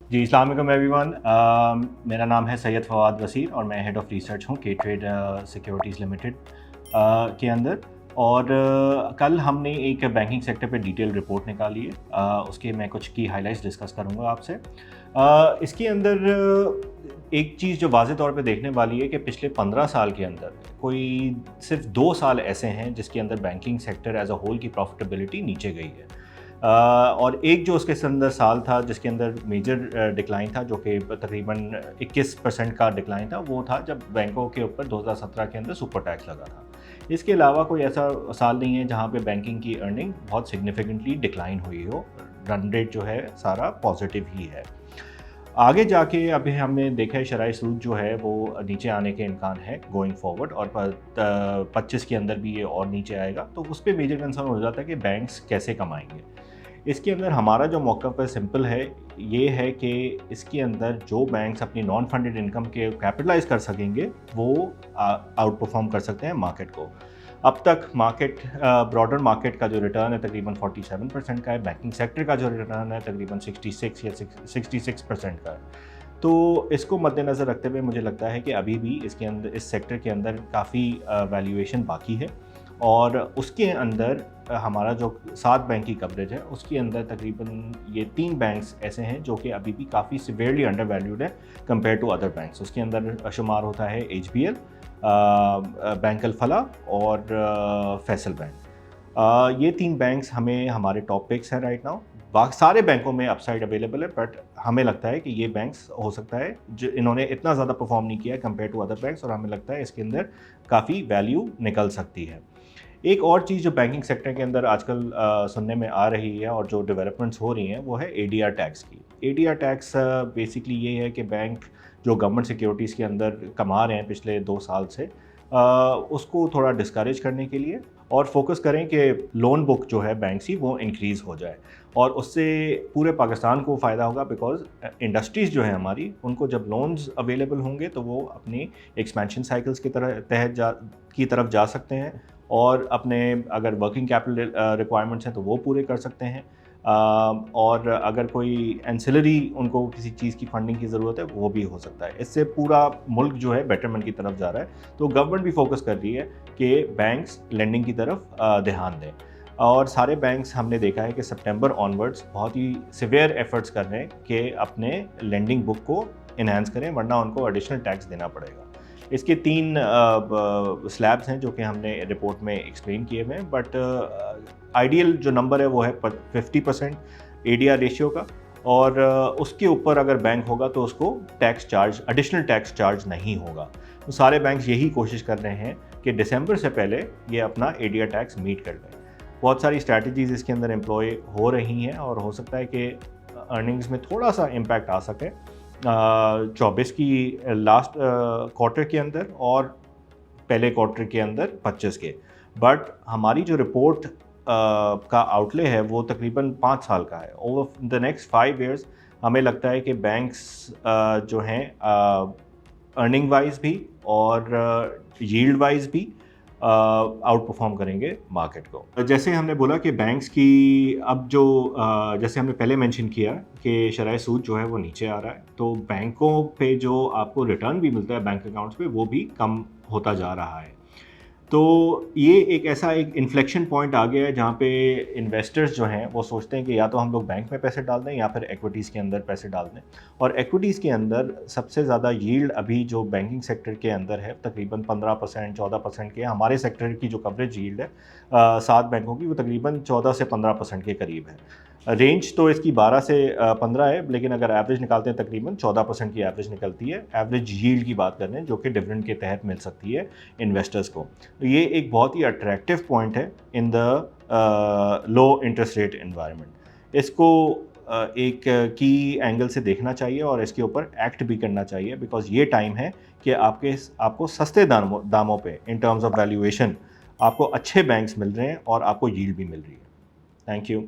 जी, अस्सलाम वालेकुम एवरीवन। मेरा नाम है सैयद फवाद वसीर और मैं हेड ऑफ़ रिसर्च हूँ के ट्रेड सिक्योरिटीज़ लिमिटेड के अंदर। और कल हमने एक बैंकिंग सेक्टर पे डिटेल रिपोर्ट निकाली है। उसके मैं कुछ की हाइलाइट्स डिस्कस करूँगा आपसे। इसके अंदर एक चीज़ जो वाज़े तौर पे देखने वाली है कि पिछले 15 साल के अंदर कोई सिर्फ 2 साल ऐसे हैं जिसके अंदर banking sector as a whole की प्रॉफ़िटेबिलिटी नीचे गई है। और एक जो उसके अंदर साल था जिसके अंदर मेजर डिक्लाइन था, जो कि तकरीबन 21% का डिक्लाइन था, वो था जब बैंकों के ऊपर 2017 के अंदर सुपर टैक्स लगा था। इसके अलावा कोई ऐसा साल नहीं है जहाँ पे बैंकिंग की अर्निंग बहुत सिग्निफिकेंटली डिक्लाइन हुई हो। रन रेट जो है सारा पॉजिटिव ही है। आगे जाके अभी हमने देखा है शराइ सूद जो है वो नीचे आने के इम्कान है गोइंग फॉरवर्ड, और 25 के अंदर भी ये और नीचे आएगा, तो उस पर मेजर कंसर्न हो जाता है कि बैंक्स कैसे कमाएंगे। इसके अंदर हमारा जो मौक़िफ़ है सिंपल है, ये है कि इसके अंदर जो बैंक्स अपनी नॉन फंडेड इनकम के कैपिटलाइज़ कर सकेंगे, वो आउट परफ़ॉर्म कर सकते हैं मार्केट को। अब तक मार्केट ब्रॉडर मार्केट का जो रिटर्न है तकरीबन 47% का है, बैंकिंग सेक्टर का जो रिटर्न है तकरीबन 66 या 66% का है। तो इसको मद्देनज़र रखते हुए मुझे लगता है कि अभी भी इसके अंदर, इस सेक्टर के अंदर काफ़ी वैल्यूएशन बाकी है। और उसके अंदर हमारा जो 7 बैंक की कवरेज है, उसके अंदर तकरीबन ये 3 बैंक्स ऐसे हैं जो कि अभी भी काफ़ी सिवियरली अंडर वैल्यूड है कंपेयर टू अदर बैंक्स। उसके अंदर शुमार होता है एचबीएल, बैंक अल फलाह और फैसल बैंक। ये 3 बैंक्स हमें हमारे टॉप पिक्स हैं राइट नाउ। बाकी सारे बैंकों में अपसाइड अवेलेबल है, बट हमें लगता है कि ये बैंक्स हो सकता है जो इन्होंने इतना ज़्यादा परफॉर्म नहीं किया है कंपेयर टू अदर बैंक्स, और हमें लगता है इसके अंदर काफ़ी वैल्यू निकल सकती है। एक और चीज़ जो बैंकिंग सेक्टर के अंदर आजकल सुनने में आ रही है और जो डेवलपमेंट्स हो रही हैं, वो है एडीआर टैक्स की। एडीआर टैक्स बेसिकली ये है कि बैंक जो गवर्नमेंट सिक्योरिटीज़ के अंदर कमा रहे हैं पिछले 2 साल से, उसको थोड़ा डिस्करेज करने के लिए और फोकस करें कि लोन बुक जो है बैंक की वो इंक्रीज़ हो जाए, और उससे पूरे पाकिस्तान को फ़ायदा होगा। बिकॉज़ इंडस्ट्रीज़ जो है हमारी, उनको जब लोन्स अवेलेबल होंगे तो वो अपनी एक्सपेंशन साइकिल्स की तरफ जा सकते हैं, और अपने अगर वर्किंग कैपिटल रिक्वायरमेंट्स हैं तो वो पूरे कर सकते हैं। और अगर कोई एंसिलरी उनको किसी चीज़ की फंडिंग की ज़रूरत है, वो भी हो सकता है। इससे पूरा मुल्क जो है बेटरमेंट की तरफ जा रहा है। तो गवर्नमेंट भी फोकस कर रही है कि बैंक्स लेंडिंग की तरफ ध्यान दें, और सारे बैंक्स हमने देखा है कि सितंबर ऑनवर्ड्स बहुत ही सिवियर एफर्ट्स कर रहे हैं कि अपने लेंडिंग बुक को इन्हांस करें, वरना उनको एडिशनल टैक्स देना पड़ेगा। इसके 3 स्लैब्स हैं जो कि हमने रिपोर्ट में एक्सप्लेन किए हुए हैं, बट आइडियल जो नंबर है वो है 50% एडीआर रेशियो का, और उसके ऊपर अगर बैंक होगा तो उसको एडिशनल टैक्स चार्ज नहीं होगा। तो सारे बैंक्स यही कोशिश कर रहे हैं कि दिसंबर से पहले ये अपना एडीआर टैक्स मीट कर लें। बहुत सारी स्ट्रैटेजीज़ इसके अंदर एम्प्लॉय हो रही हैं, और हो सकता है कि अर्निंग्स में थोड़ा सा इम्पैक्ट आ सके 24 की लास्ट क्वार्टर के अंदर और पहले क्वार्टर के अंदर 25 के। बट हमारी जो रिपोर्ट का आउटले है वो तकरीबन 5 साल का है। ओवर द नेक्स्ट 5 ईयर्स हमें लगता है कि बैंक्स जो हैं अर्निंग वाइज भी और यील्ड वाइज भी आउट परफॉर्म करेंगे मार्केट को। जैसे हमने बोला कि बैंक्स की अब जो जैसे हमने पहले मेंशन किया कि शरह सूद जो है वो नीचे आ रहा है, तो बैंकों पे जो आपको रिटर्न भी मिलता है बैंक अकाउंट्स पे, वो भी कम होता जा रहा है। तो ये एक ऐसा एक इन्फ्लेक्शन पॉइंट आ गया है जहाँ पे इन्वेस्टर्स जो हैं वो सोचते हैं कि या तो हम लोग बैंक में पैसे डाल दें या फिर एक्विटीज़ के अंदर पैसे डाल दें। और एक्विटीज़ के अंदर सबसे ज़्यादा यील्ड अभी जो बैंकिंग सेक्टर के अंदर है तकरीबन 15% 14% के, हमारे सेक्टर की जो कवरेज यील्ड है 7 बैंकों की, वो तकरीबन 14 से 15% के करीब है। रेंज तो इसकी 12 से 15 है, लेकिन अगर एवरेज निकालते हैं तकरीबन 14% की एवरेज निकलती है। एवरेज यील्ड की बात कर रहे हैं जो कि डिविडेंड के तहत मिल सकती है इन्वेस्टर्स को। तो ये एक बहुत ही अट्रैक्टिव पॉइंट है in the low interest rate environment. इसको एक की एंगल से देखना चाहिए और इसके ऊपर एक्ट भी करना चाहिए, बिकॉज ये टाइम है कि आपको सस्ते दामों पे इन टर्म्स ऑफ वैल्यूएशन आपको अच्छे बैंक्स मिल रहे हैं और आपको यील्ड भी मिल रही है। Thank you.